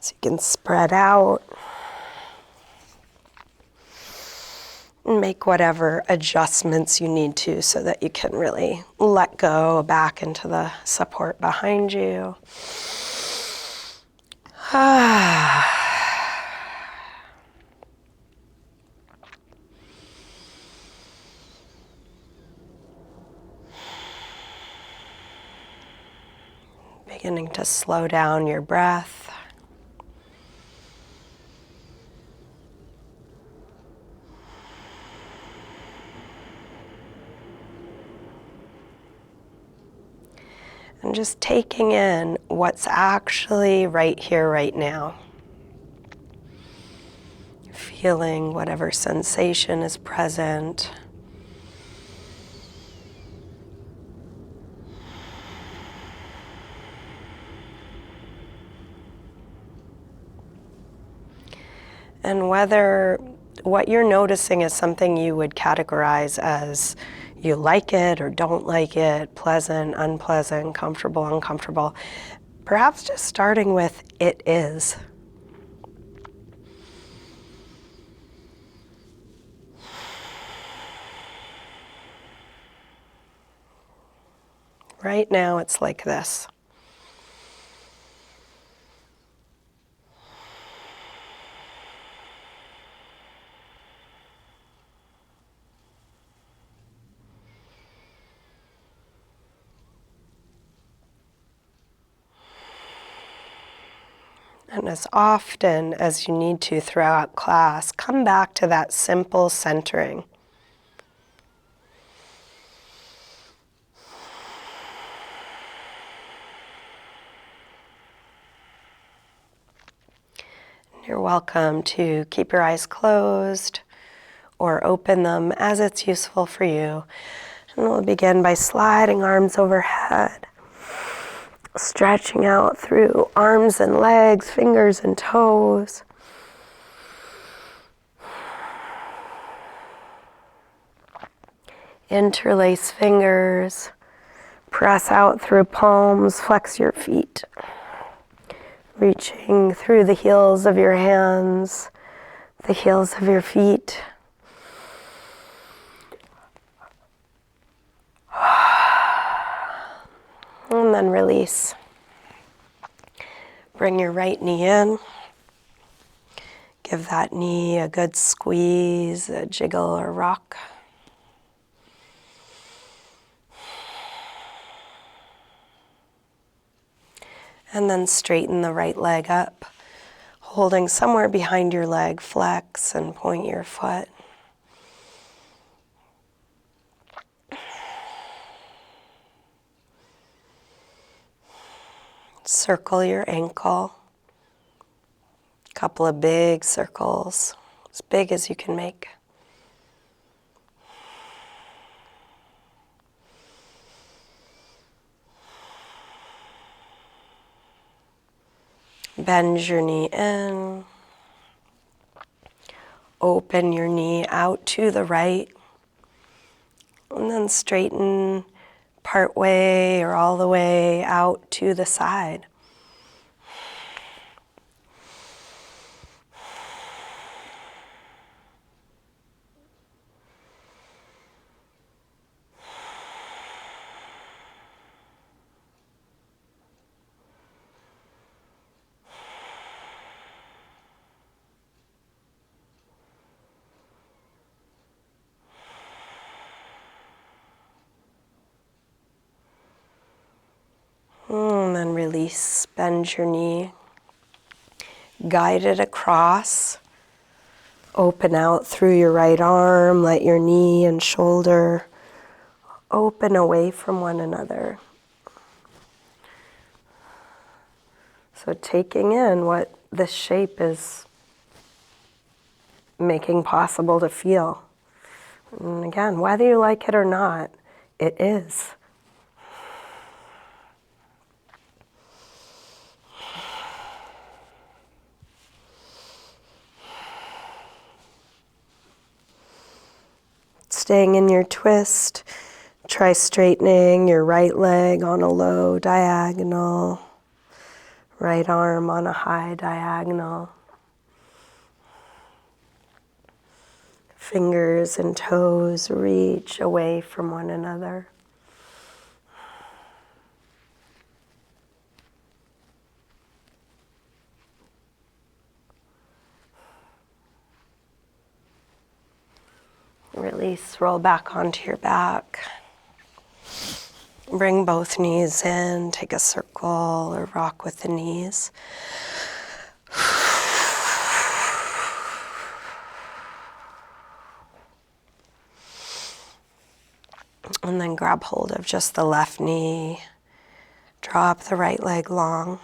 So you can spread out and make whatever adjustments you need to so that you can really let go back into the support behind you. Beginning to slow down your breath. And just taking in what's actually right here, right now. Feeling whatever sensation is present. And whether what you're noticing is something you would categorize as you like it or don't like it, pleasant, unpleasant, comfortable, uncomfortable, perhaps just starting with it is. Right now it's like this. And as often as you need to throughout class, come back to that simple centering. You're welcome to keep your eyes closed or open them as it's useful for you. And we'll begin by sliding arms overhead, stretching out through arms and legs, fingers and toes. Interlace fingers, press out through palms, flex your feet. Reaching through the heels of your hands, the heels of your feet. And then release. Bring your right knee in. Give that knee a good squeeze, a jiggle or rock. And then straighten the right leg up, holding somewhere behind your leg, flex and point your foot. Circle your ankle. A couple of big circles, as big as you can make. Bend your knee in. Open your knee out to the right. And then straighten part way or all the way out to the side. And then release, bend your knee, guide it across, open out through your right arm, let your knee and shoulder open away from one another. So taking in what this shape is making possible to feel. And again, whether you like it or not, it is. Staying in your twist, try straightening your right leg on a low diagonal. Right arm on a high diagonal. Fingers and toes reach away from one another. Release, roll back onto your back. Bring both knees in, take a circle or rock with the knees. And then grab hold of just the left knee. Drop the right leg long.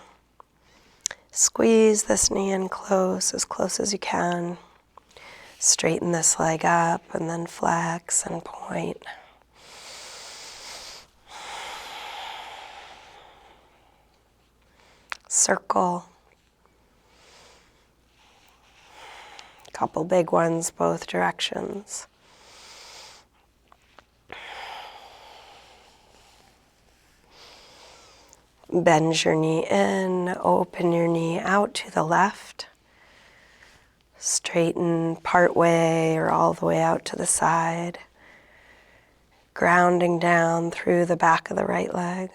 Squeeze this knee in close as you can. Straighten this leg up and then flex and point. Circle. Couple big ones both directions. Bend your knee in, open your knee out to the left. Straighten part way or all the way out to the side. Grounding down through the back of the right leg.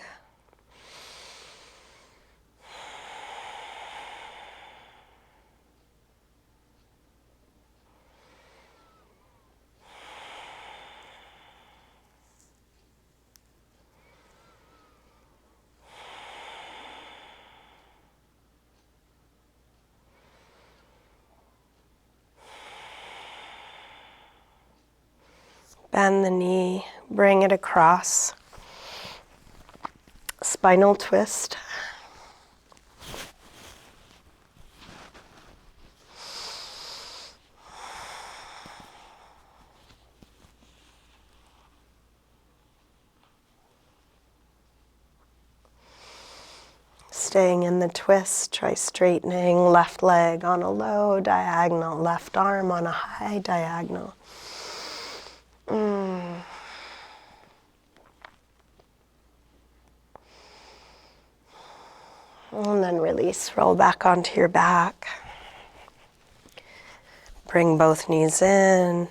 Bend the knee, bring it across. Spinal twist. Staying in the twist, try straightening left leg on a low diagonal, left arm on a high diagonal. And then release, roll back onto your back. Bring both knees in,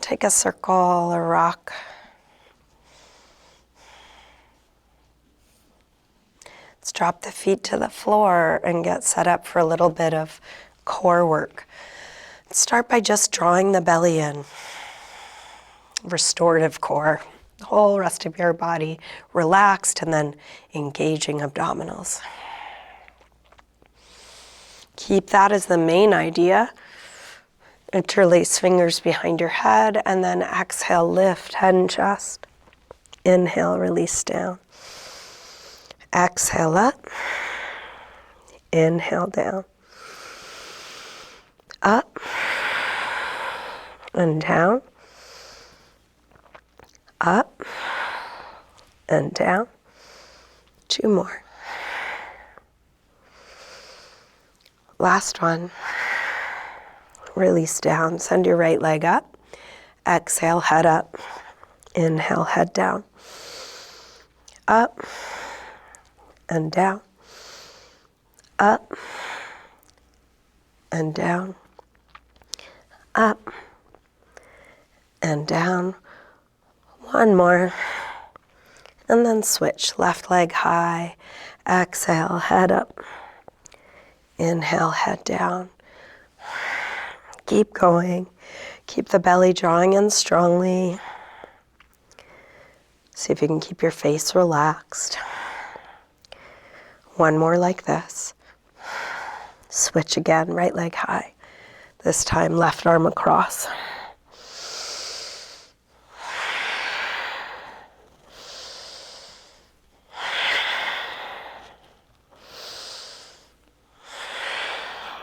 take a circle or rock. Let's drop the feet to the floor and get set up for a little bit of core work. Start by just drawing the belly in. Restorative core. The whole rest of your body relaxed and then engaging abdominals. Keep that as the main idea. Interlace fingers behind your head and then exhale, lift head and chest. Inhale, release down. Exhale up. Inhale down. Up and down. Up and down. 2 more. Last one. Release down. Send your right leg up. Exhale, head up. Inhale, head down. Up and down. Up and down. Up and down. 1 more. And then switch. Left leg high. Exhale, head up. Inhale, head down. Keep going. Keep the belly drawing in strongly. See if you can keep your face relaxed. 1 more like this. Switch again, right leg high. This time, left arm across.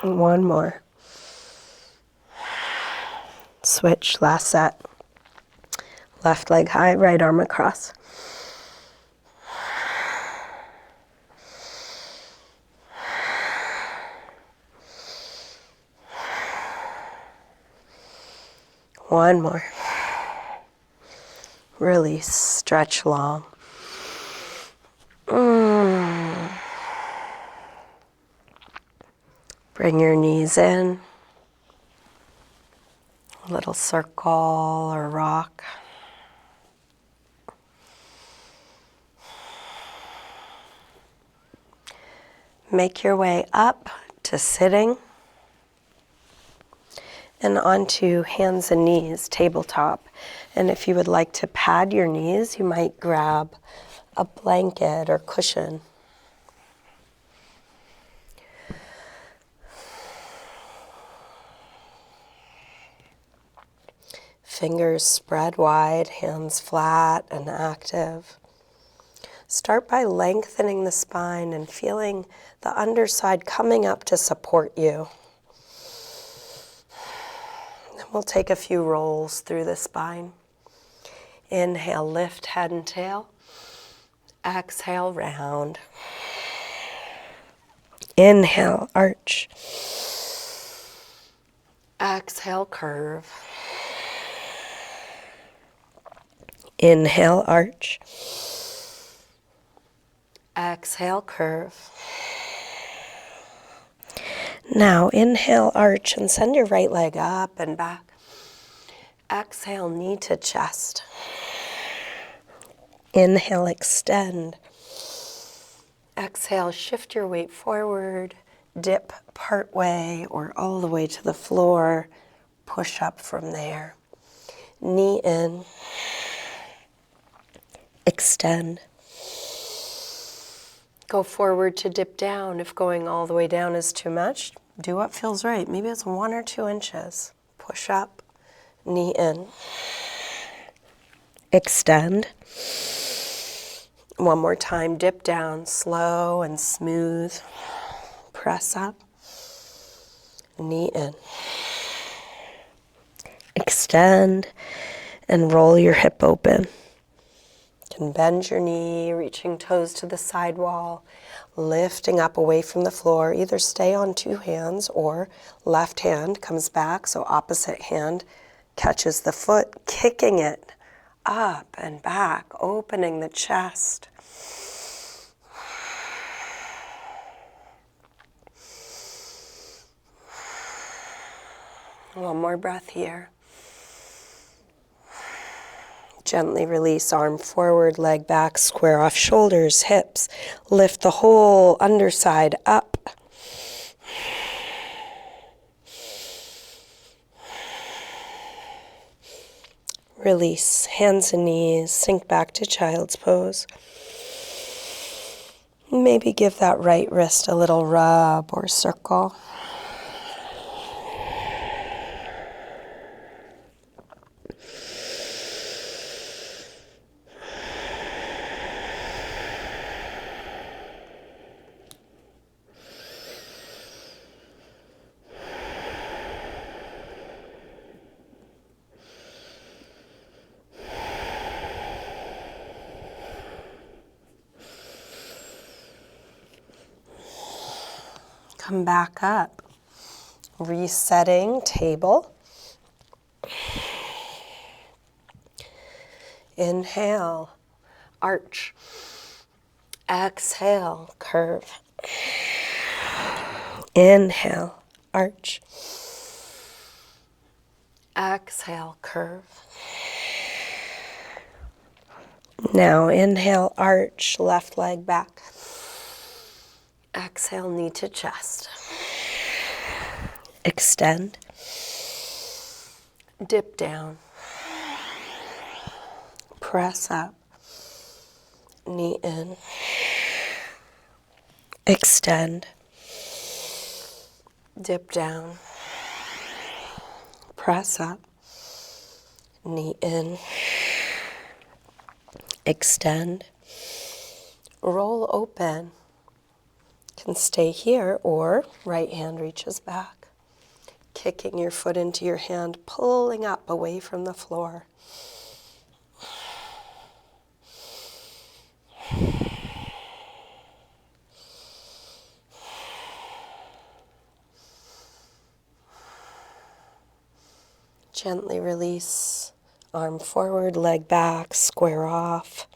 And 1 more. Switch, last set. Left leg high, right arm across. One more. Release, stretch long. Bring your knees in, a little circle or rock. Make your way up to sitting and onto hands and knees, tabletop. And if you would like to pad your knees, you might grab a blanket or cushion. Fingers spread wide, hands flat and active. Start by lengthening the spine and feeling the underside coming up to support you. Then we'll take a few rolls through the spine. Inhale, lift head and tail. Exhale, round. Inhale, arch. Exhale, curve. Inhale, arch. Exhale, curve. Now inhale, arch, and send your right leg up and back. Exhale, knee to chest. Inhale, extend. Exhale, shift your weight forward, dip part way or all the way to the floor. Push up from there. Knee in. Extend. Go forward to dip down. If going all the way down is too much, do what feels right. Maybe it's 1 or 2 inches. Push up, knee in. Extend. One more time, dip down, slow and smooth. Press up, knee in. Extend and roll your hip open. You can bend your knee, reaching toes to the side wall, lifting up away from the floor. Either stay on 2 hands or left hand comes back, so opposite hand catches the foot, kicking it up and back, opening the chest. One more breath here. Gently release, arm forward, leg back, square off shoulders, hips. Lift the whole underside up. Release, hands and knees, sink back to child's pose. Maybe give that right wrist a little rub or circle. Come back up, resetting table. Inhale, arch. Exhale, curve. Inhale, arch. Exhale, curve. Now inhale, arch, left leg back. Exhale, knee to chest. Extend. Dip down. Press up. Knee in. Extend. Dip down. Press up. Knee in. Extend. Roll open. Can stay here or right hand reaches back. Kicking your foot into your hand, pulling up away from the floor. Gently release, arm forward, leg back, square off.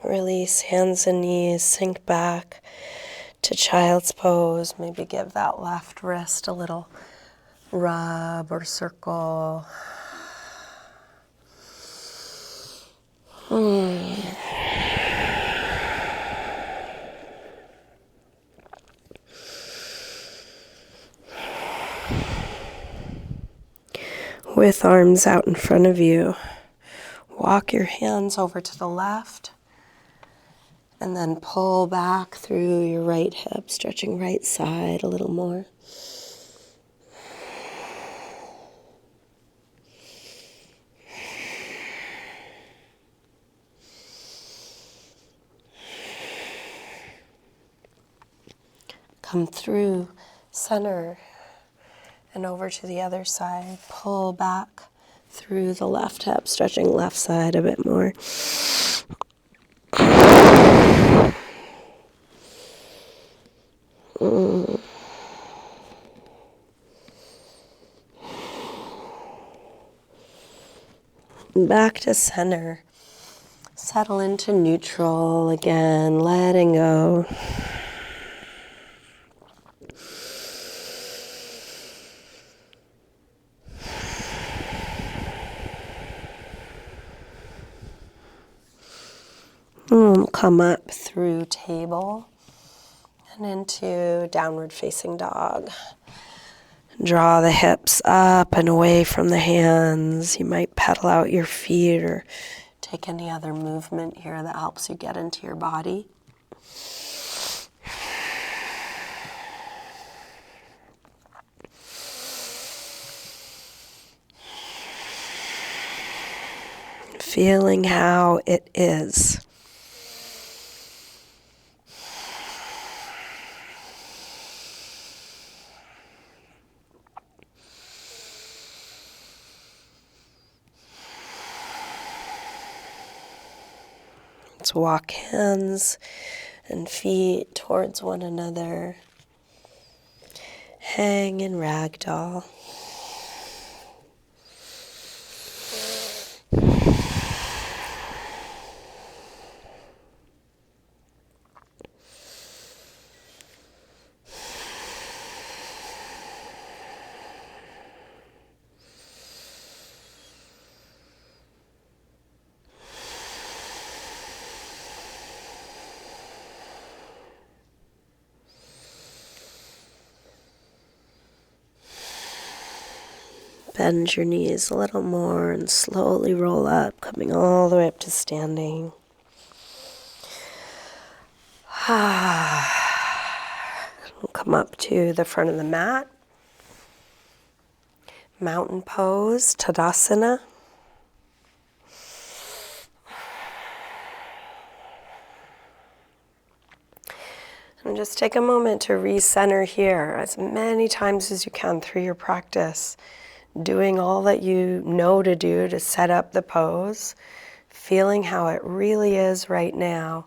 Release hands and knees, sink back to child's pose. Maybe give that left wrist a little rub or circle. With arms out in front of you, walk your hands over to the left and then pull back through your right hip, stretching right side a little more. Come through center and over to the other side. Pull back through the left hip, stretching left side a bit more. Back to center. Settle into neutral again, letting go. Come up through table and into downward facing dog. Draw the hips up and away from the hands. You might pedal out your feet or take any other movement here that helps you get into your body. Feeling how it is. Let's walk hands and feet towards one another. Hang in ragdoll. Bend your knees a little more and slowly roll up, coming all the way up to standing. We'll come up to the front of the mat. Mountain pose, Tadasana. And just take a moment to recenter here as many times as you can through your practice. Doing all that you know to do to set up the pose, feeling how it really is right now,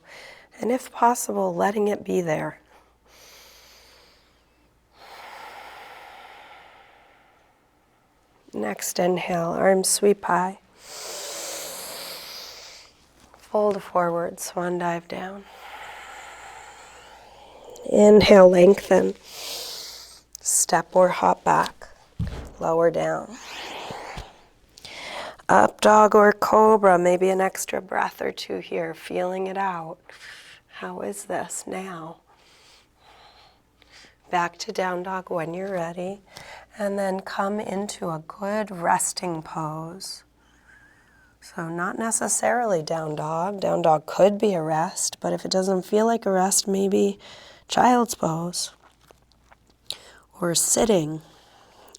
and if possible, letting it be there. Next inhale, arms sweep high. Fold forward, swan dive down. Inhale, lengthen. Step or hop back. Lower down. Up dog or cobra, maybe an extra breath or two here, feeling it out. How is this now? Back to down dog when you're ready. And then come into a good resting pose. So not necessarily down dog. Down dog could be a rest, but if it doesn't feel like a rest, maybe child's pose. Or sitting.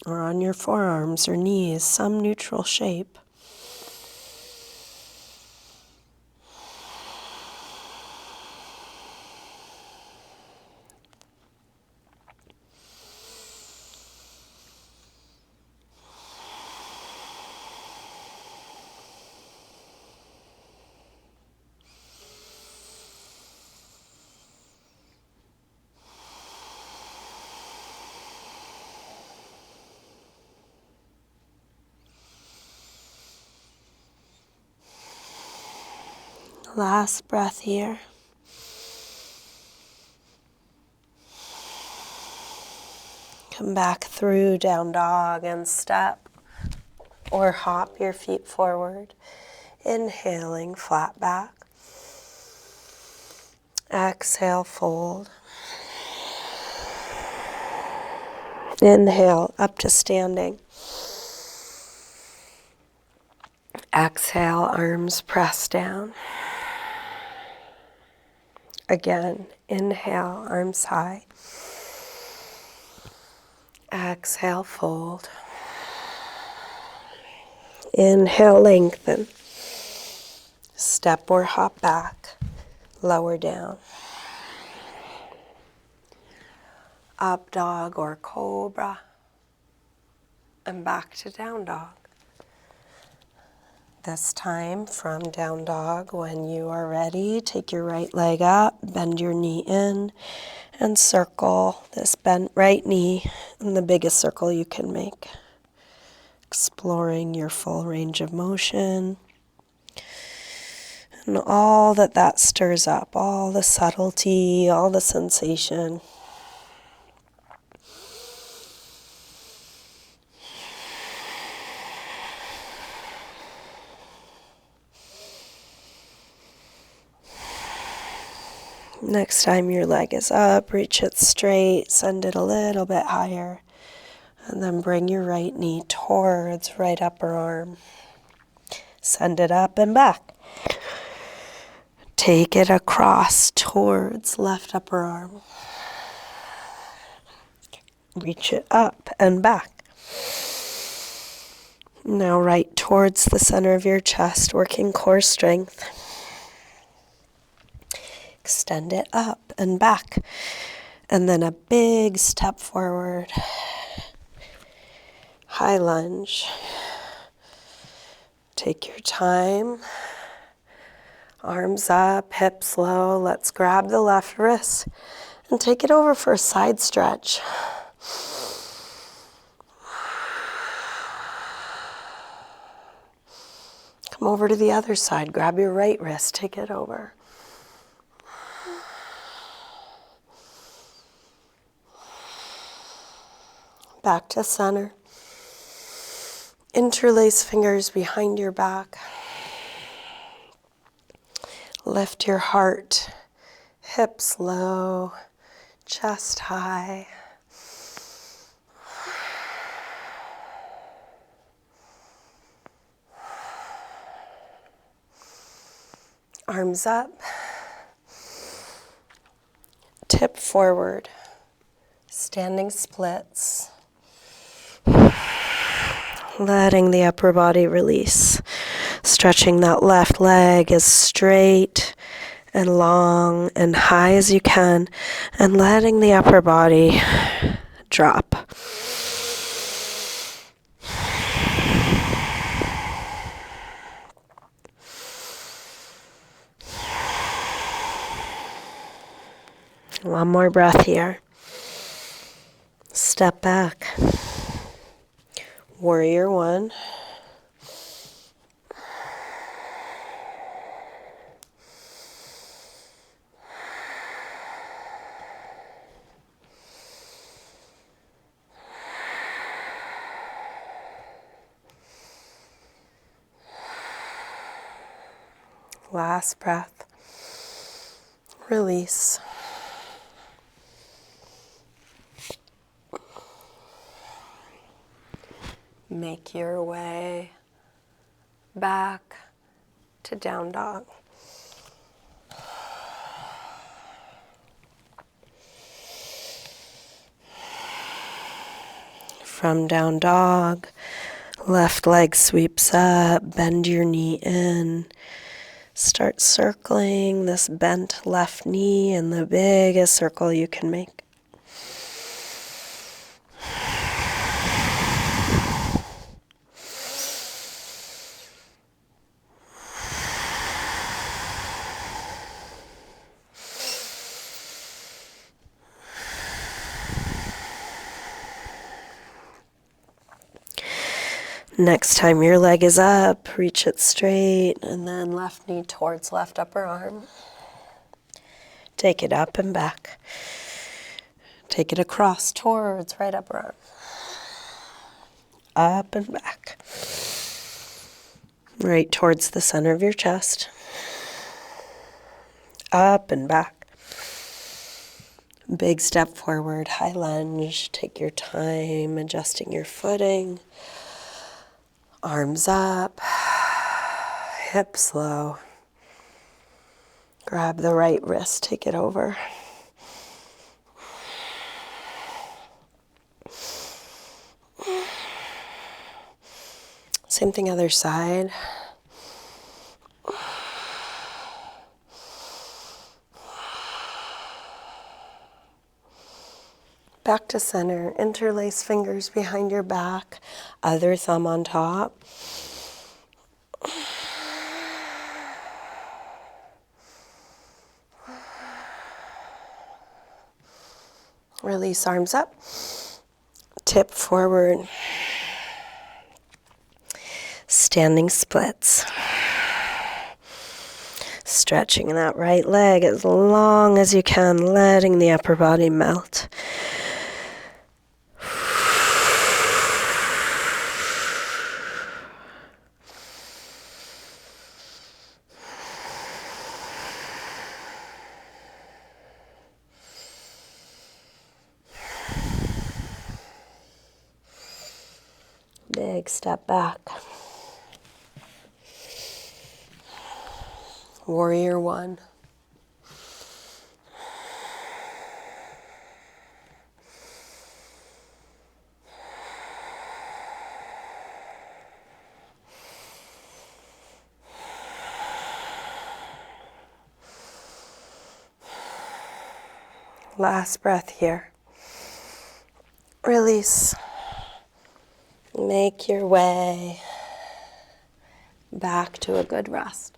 Or on your forearms or knees, some neutral shape. Last breath here. Come back through down dog and step or hop your feet forward. Inhaling, flat back. Exhale, fold. Inhale, up to standing. Exhale, arms press down. Again, inhale, arms high. Exhale, fold. Inhale, lengthen. Step or hop back. Lower down. Up dog or cobra. And back to down dog. This time from down dog, when you are ready, take your right leg up, bend your knee in, and circle this bent right knee in the biggest circle you can make. Exploring your full range of motion. And all that stirs up, all the subtlety, all the sensation. Next time your leg is up, reach it straight, send it a little bit higher, and then bring your right knee towards right upper arm. Send it up and back. Take it across towards left upper arm. Reach it up and back. Now right towards the center of your chest, working core strength. Extend it up and back. And then a big step forward. High lunge. Take your time. Arms up, hips low. Let's grab the left wrist and take it over for a side stretch. Come over to the other side. Grab your right wrist, take it over. Back to center. Interlace fingers behind your back. Lift your heart, hips low, chest high. Arms up. Tip forward. Standing splits. Letting the upper body release. Stretching that left leg as straight and long and high as you can. And letting the upper body drop. One more breath here. Step back. Warrior one. Last breath. Release. Make your way back to down dog. From down dog, left leg sweeps up, bend your knee in. Start circling this bent left knee in the biggest circle you can make. Next time your leg is up, reach it straight, and then left knee towards left upper arm. Take it up and back. Take it across towards right upper arm. Up and back. Right towards the center of your chest. Up and back. Big step forward, high lunge. Take your time adjusting your footing. Arms up, hips low. Grab the right wrist, take it over. Same thing other side. Back to center. Interlace fingers behind your back. Other thumb on top. Release arms up. Tip forward. Standing splits. Stretching that right leg as long as you can, letting the upper body melt. Big step back. Warrior one. Last breath here. Release. Make your way back to a good rest.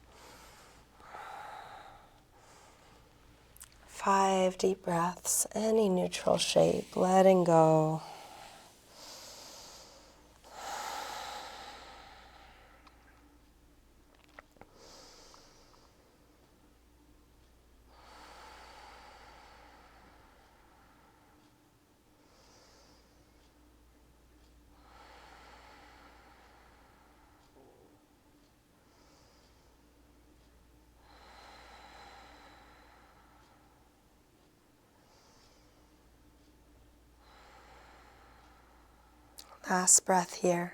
5 deep breaths, any neutral shape, letting go. Last breath here.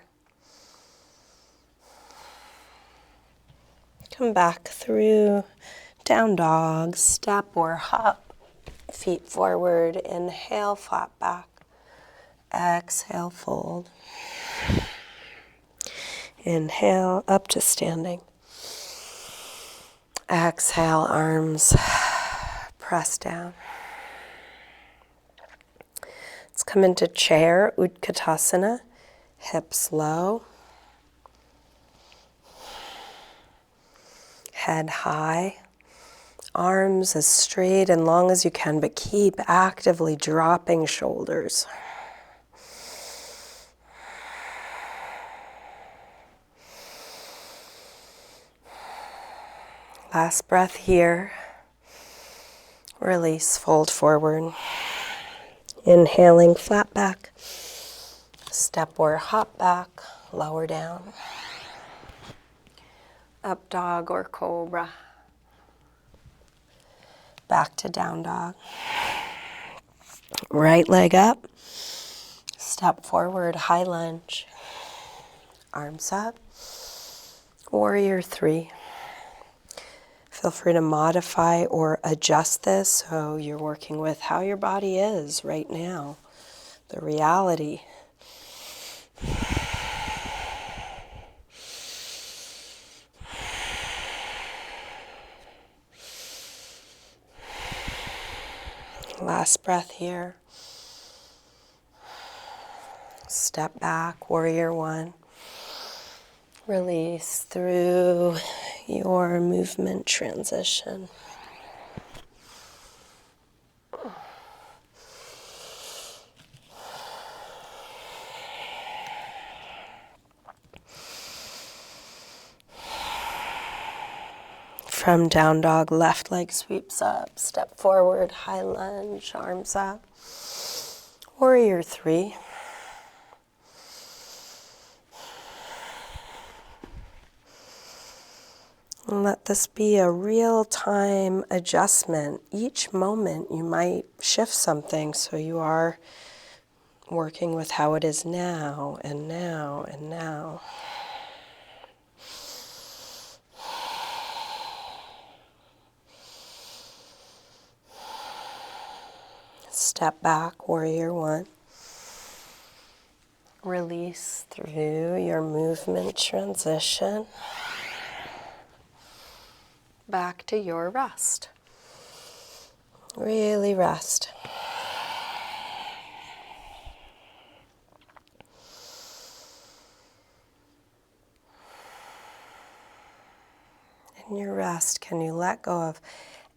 Come back through down dog, step or hop. Feet forward, inhale, flat back. Exhale, fold. Inhale, up to standing. Exhale, arms press down. Let's come into chair, Utkatasana, hips low. Head high. Arms as straight and long as you can, but keep actively dropping shoulders. Last breath here. Release, fold forward. Inhaling, flat back. Step or hop back, lower down. Up dog or cobra. Back to down dog. Right leg up. Step forward, high lunge. Arms up. Warrior three. Feel free to modify or adjust this so you're working with how your body is right now, the reality. Last breath here. Step back, warrior one. Release through your movement transition. From down dog, left leg sweeps up, step forward, high lunge, arms up. Warrior 3. And let this be a real-time adjustment. Each moment you might shift something, so you are working with how it is now and now and now. Step back, warrior 1. Release through your movement transition. Back to your rest. Really rest. In your rest, can you let go of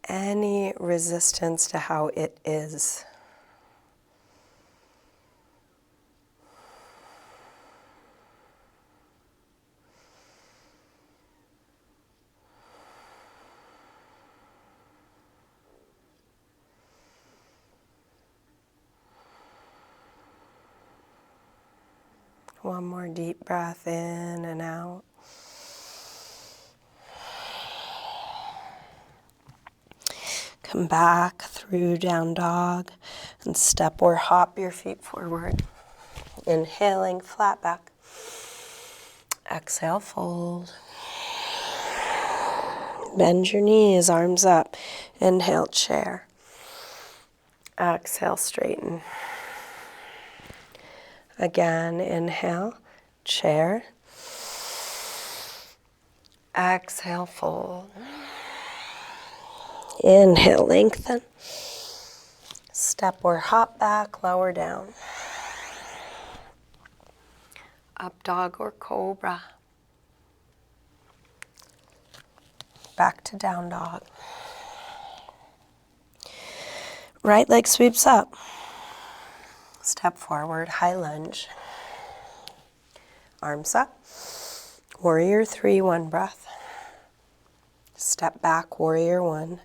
any resistance to how it is? One more deep breath in and out. Come back through down dog and step or hop your feet forward. Inhaling, flat back. Exhale, fold. Bend your knees, arms up. Inhale, chair. Exhale, straighten. Again, inhale, chair. Exhale, fold. Inhale, lengthen. Step or hop back, lower down. Up dog or cobra. Back to down dog. Right leg sweeps up. Step forward, high lunge. Arms up. Warrior 3, 1 breath. Step back, warrior 1.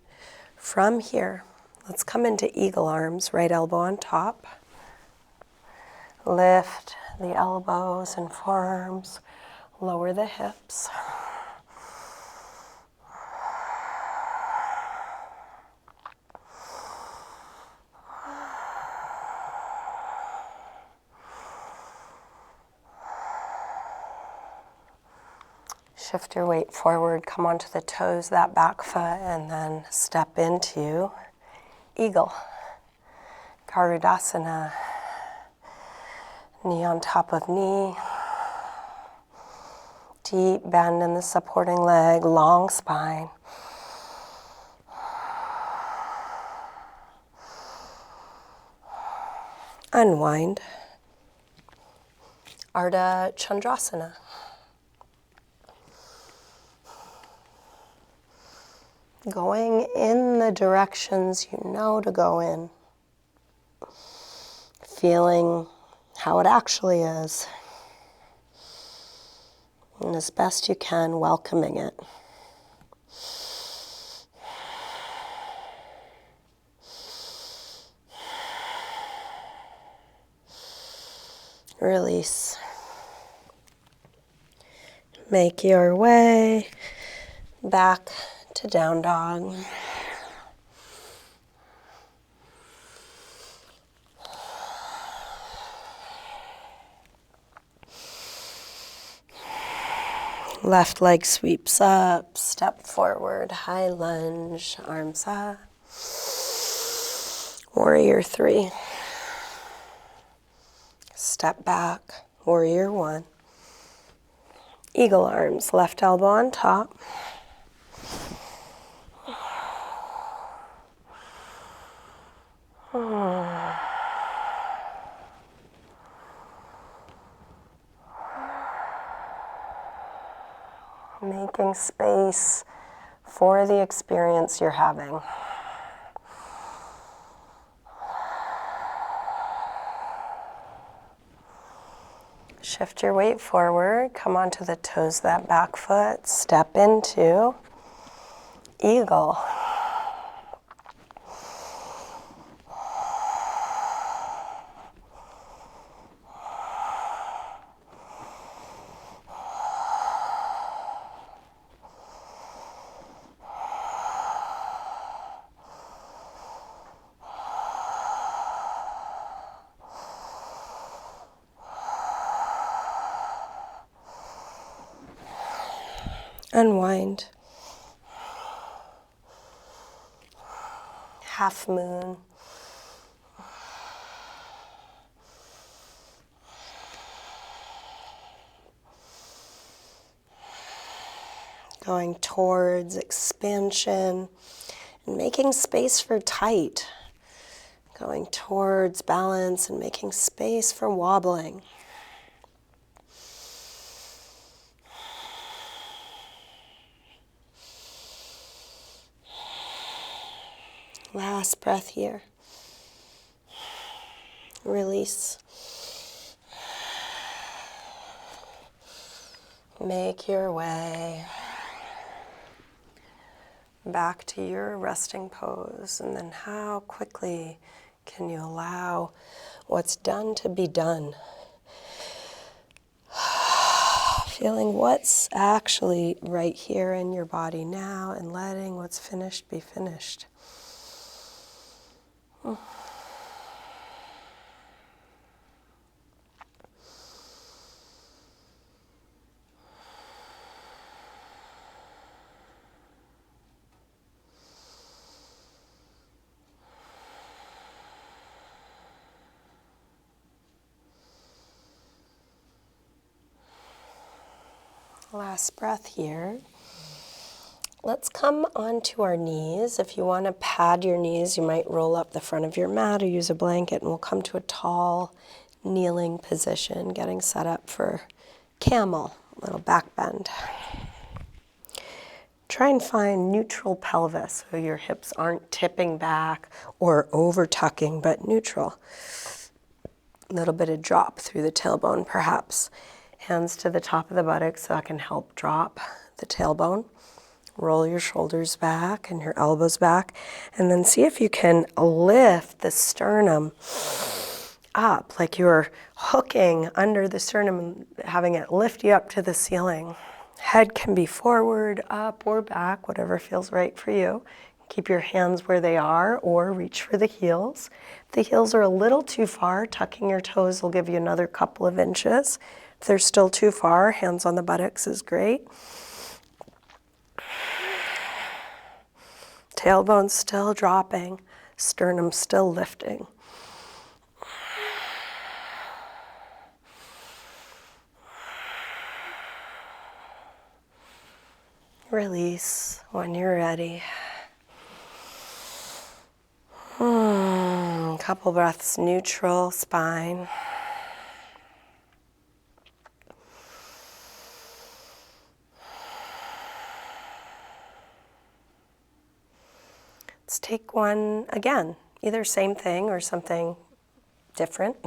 From here, let's come into eagle arms, right elbow on top. Lift the elbows and forearms, lower the hips. Shift your weight forward, come onto the toes, that back foot, and then step into eagle. Garudasana. Knee on top of knee. Deep bend in the supporting leg, long spine. Unwind. Ardha Chandrasana. Going in the directions you know to go in. Feeling how it actually is. And as best you can, welcoming it. Release. Make your way back to down dog. Left leg sweeps up, step forward, high lunge, arms up. Warrior 3. Step back, warrior 1. Eagle arms, left elbow on top. Making space for the experience you're having. Shift your weight forward, come onto the toes, that back foot, step into Eagle. Unwind. Half moon. Going towards expansion and making space for tight. Going towards balance and making space for wobbling. Last breath here. Release. Make your way back to your resting pose, and then how quickly can you allow what's done to be done? Feeling what's actually right here in your body now and letting what's finished be finished. Last breath here. Let's come onto our knees. If you want to pad your knees, you might roll up the front of your mat or use a blanket, and we'll come to a tall kneeling position, getting set up for camel, little back bend. Try and find neutral pelvis, so your hips aren't tipping back or over tucking, but neutral. A little bit of drop through the tailbone, perhaps. Hands to the top of the buttocks so I can help drop the tailbone. Roll your shoulders back and your elbows back, and then see if you can lift the sternum up, like you're hooking under the sternum and having it lift you up to the ceiling. Head can be forward, up, or back, whatever feels right for you. Keep your hands where they are or reach for the heels. If the heels are a little too far, tucking your toes will give you another couple of inches. If they're still too far, hands on the buttocks is great. Tailbone still dropping, sternum still lifting. Release when you're ready. Couple breaths, neutral spine. Let's take one again, either same thing or something different.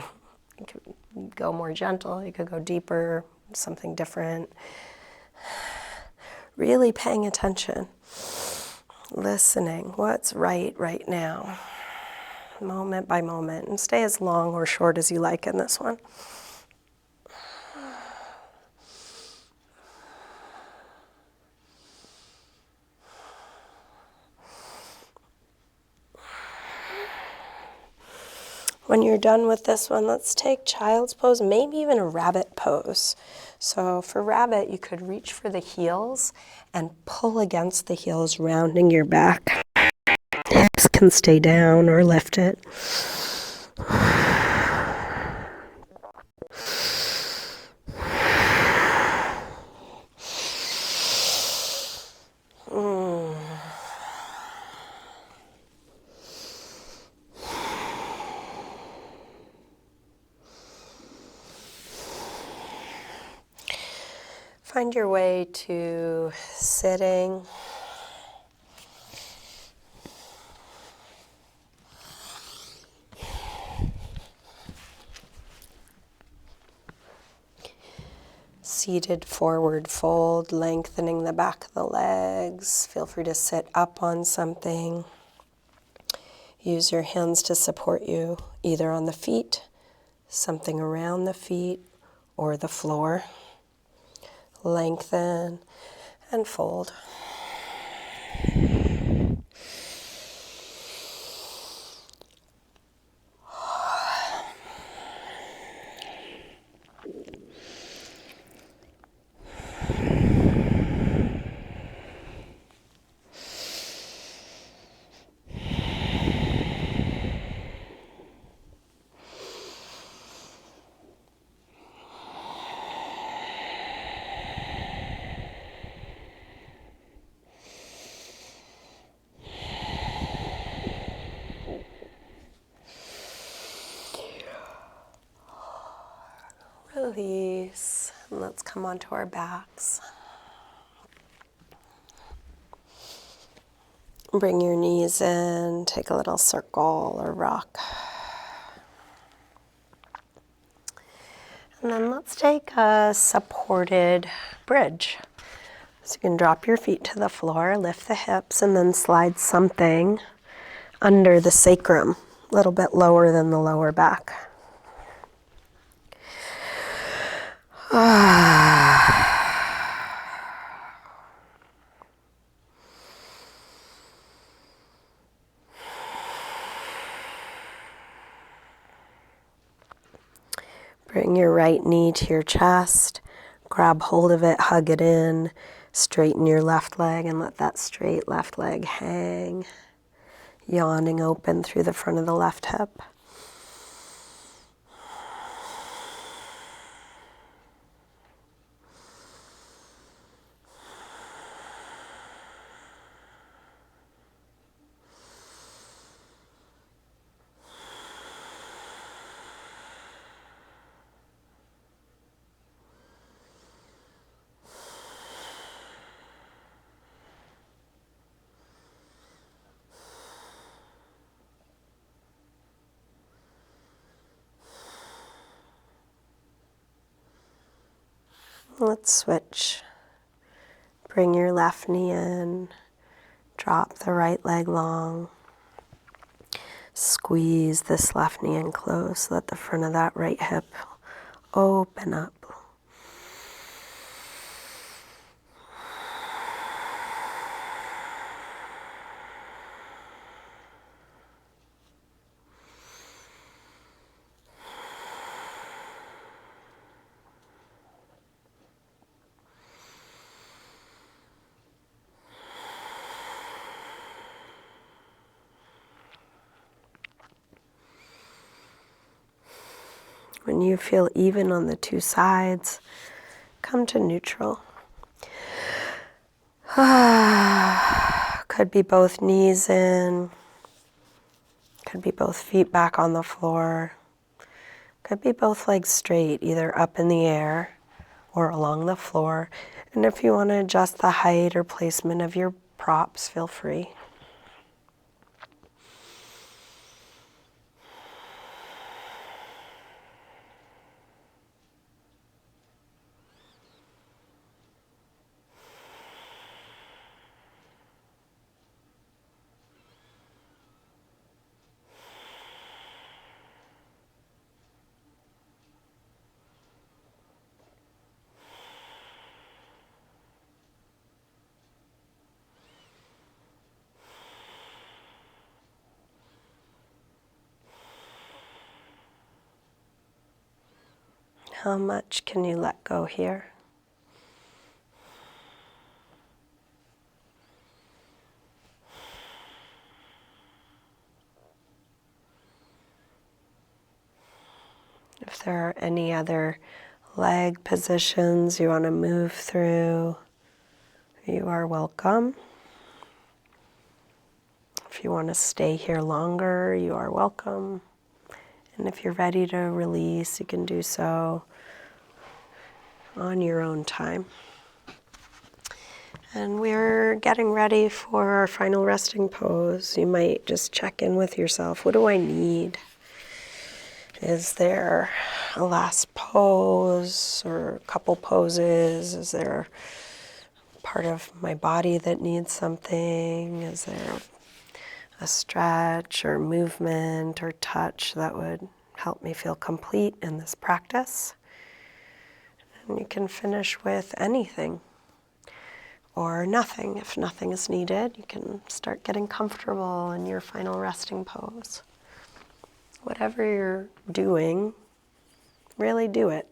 You could go more gentle, you could go deeper, something different. Really paying attention, listening, what's right now, moment by moment, and stay as long or short as you like in this one. When you're done with this one, let's take child's pose, maybe even a rabbit pose. So for rabbit, you could reach for the heels and pull against the heels, rounding your back. Hips can stay down or lift it. Find your way to sitting. Seated forward fold, lengthening the back of the legs. Feel free to sit up on something. Use your hands to support you either on the feet, something around the feet, or the floor. Lengthen and fold. Release, and let's come onto our backs. Bring your knees in, take a little circle or rock. And then let's take a supported bridge. So you can drop your feet to the floor, lift the hips, and then slide something under the sacrum, a little bit lower than the lower back. Bring your right knee to your chest, grab hold of it, hug it in, straighten your left leg and let that straight left leg hang, yawning open through the front of the left hip. Let's switch. Bring your left knee in, drop the right leg long. Squeeze this left knee in close, let the front of that right hip open up. When you feel even on the two sides, come to neutral. Could be both knees in, could be both feet back on the floor, could be both legs straight, either up in the air or along the floor. And if you want to adjust the height or placement of your props, feel free. How much can you let go here? If there are any other leg positions you want to move through, you are welcome. If you want to stay here longer, you are welcome. And if you're ready to release, you can do so on your own time. And we're getting ready for our final resting pose. You might just check in with yourself. What do I need? Is there a last pose or a couple poses? Is there part of my body that needs something? Is there a stretch or movement or touch that would help me feel complete in this practice? And you can finish with anything or nothing. If nothing is needed, you can start getting comfortable in your final resting pose. Whatever you're doing, really do it.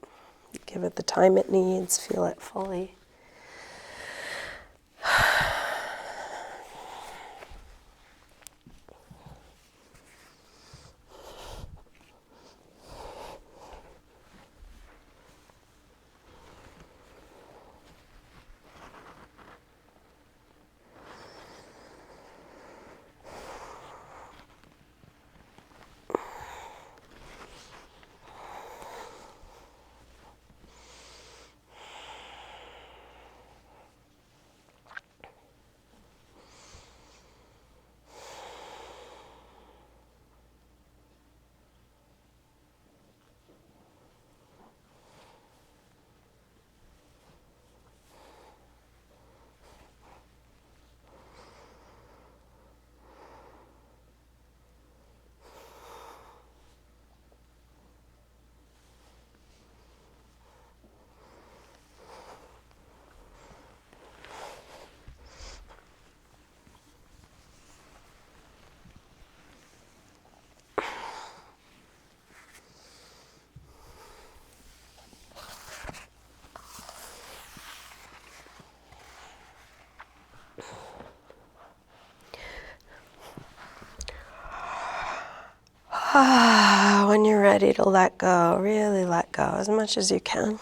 Give it the time it needs, feel it fully. When you're ready to let go, really let go as much as you can.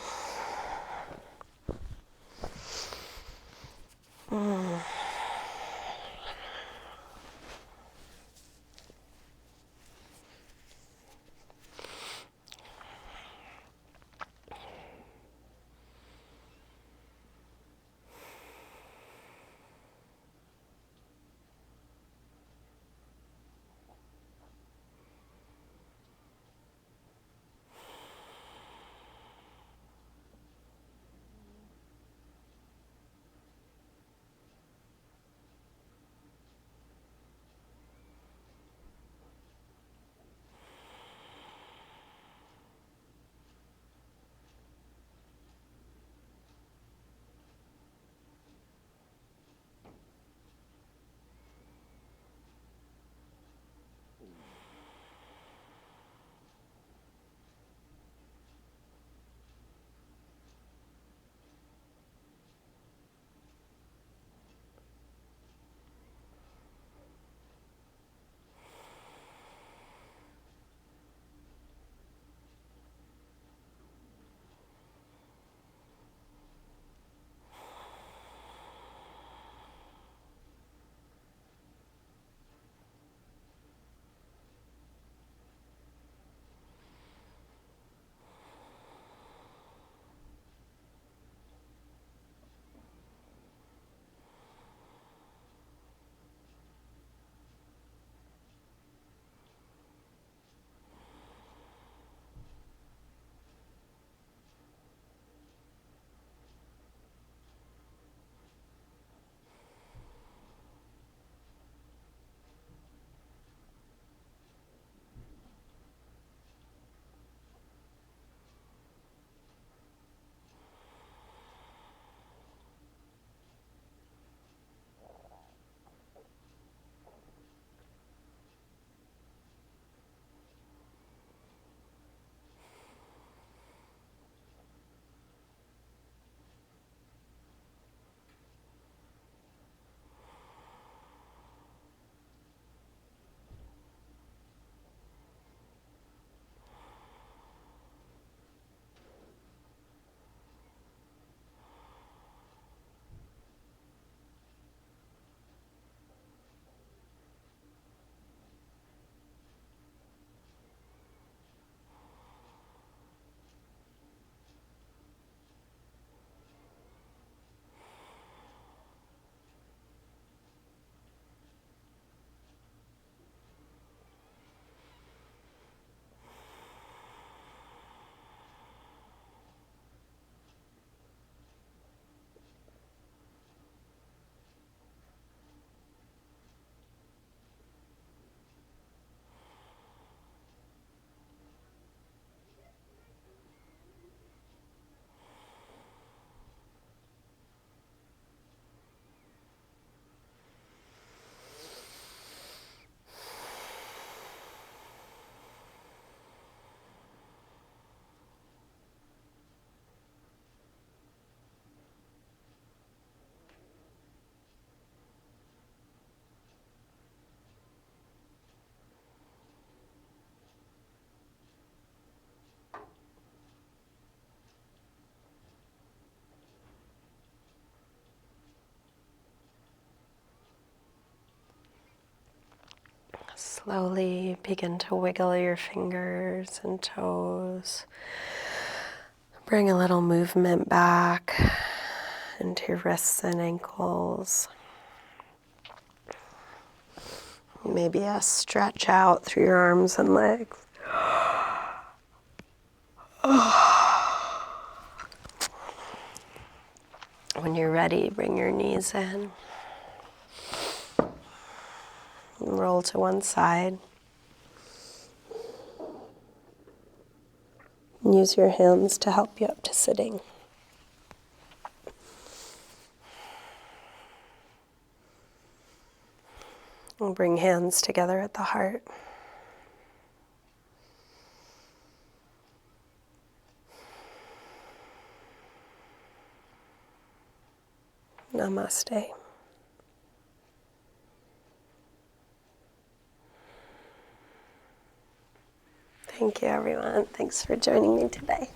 Slowly begin to wiggle your fingers and toes. Bring a little movement back into your wrists and ankles. Maybe a stretch out through your arms and legs. When you're ready, bring your knees in. And roll to one side. And use your hands to help you up to sitting. And bring hands together at the heart. Namaste. Thank you, everyone. Thanks for joining me today.